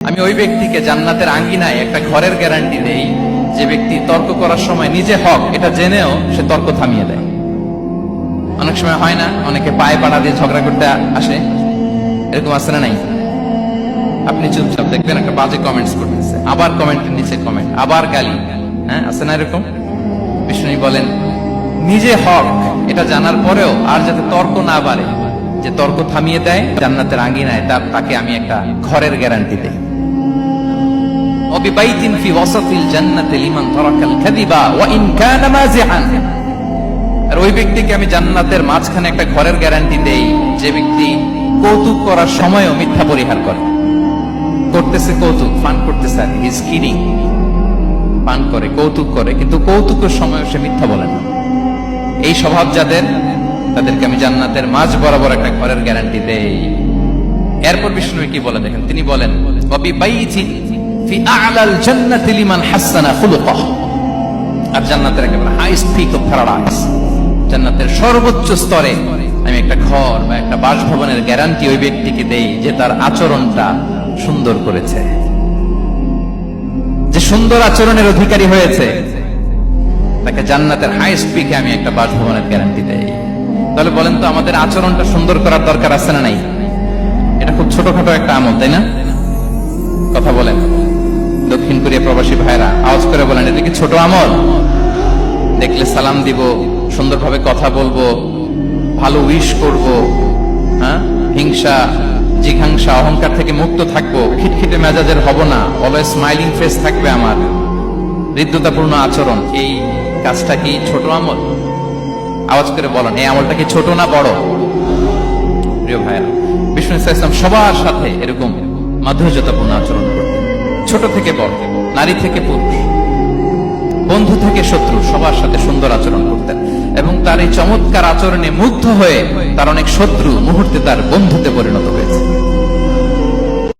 আমি ওই ব্যক্তিকে জান্নাতের আঙ্গিনায় একটা ঘরের গ্যারান্টি দেই যে ব্যক্তি তর্ক করার সময় নিজে হক এটা জেনেও সে তর্ক থামিয়ে দেয়। অনেক সময় হয় না, অনেকে পায়ে পাড়া দিয়ে ঝগড়া করতে আসে, এরকম আছে না নাই? আপনি চুপচাপ দেখবেন একটা বাজে কমেন্টস করতেছে, আবার কমেন্টের নিচে কমেন্ট, আবার গালি, হ্যাঁ আছে না এরকম? বিষ্ণু বলেন নিজে হক এটা জানার পরেও আর যাতে তর্ক না বাড়ে, যে তর্ক থামিয়ে দেয় জান্নাতের আঙ্গিনায় তাকে আমি একটা ঘরের গ্যারান্টি দেই। وببيت في وسط الجنة لمن ترك الكذب وإن كان مازحا। আর ওই ব্যক্তিকে আমি জান্নাতের মাঝখানে একটা ঘরের গ্যারান্টি দেই যে ব্যক্তি কৌতুক করার সময়ও মিথ্যা পরিহার করে। করতেছে কৌতুক, ফান করতেছে, হি ইজ কিডিং, পান করে, কৌতুক করে, কিন্তু কৌতুকের সময় সে মিথ্যা বলে না। এই স্বভাব যাদের, তাদেরকে আমি জান্নাতের মাঝ বরাবর একটা ঘরের গ্যারান্টি দেই। এরপর বিষ্ণু কি বলে দেখেন, তিনি বলেন ওয়াবিবাইতিন ফি আ'লাল জান্নাতি লিমান হাসানা খুলুকাহ। আর জান্নাতের একেবারে হাইস্ট পিক অফ প্যারাডাইস, জান্নাতের সর্বোচ্চ স্তরে আমি একটা ঘর বা একটা বাসভবনের গ্যারান্টি ওই ব্যক্তিকে দেই যে তার আচরণটা সুন্দর করেছে, যে সুন্দর আচরণের অধিকারী হয়েছে, তাকে জান্নাতের হাইস্ট পিকে আমি একটা বাসভবনের গ্যারান্টি দেই। তাহলে বলেন তো আমাদের আচরণটা সুন্দর করার দরকার আছে না নাই? এটা খুব ছোটখাটো একটা আমল, তাই না? কথা বলেন, দক্ষিণ কোরিয়া প্রবাসী ভাইরা আওয়াজ করে বলেন, এটা কি ছোট আমল? দেখলে সালাম দিব, সুন্দরভাবে কথা বলবো, ভালো উইশ করব, হ্যাঁ, হিংসা জিঘাংসা অহংকার থেকে মুক্ত থাকবো, খিটখিটে মেজাজের হব না, অলওয়েজ স্মাইলিং ফেস থাকবে আমার, হৃদ্যতাপূর্ণ আচরণ। এই কাজটা কি ছোট আমল? আওয়াজ করে বলেন, এই আমলটা কি ছোট না বড়? প্রিয় ভাইরা, বিষ্ণু ইসলাম সবার সাথে এরকম মাধুর্যতাপূর্ণ আচরণ করতেন, ছোট থেকে বড়, নারী থেকে পুরুষ, বন্ধু থেকে শত্রু, সবার সাথে সুন্দর আচরণ করতেন। এবং তার এই চমৎকার আচরণে মুগ্ধ হয়ে তার অনেক শত্রু মুহূর্তে তার বন্ধুতে পরিণত হয়েছে।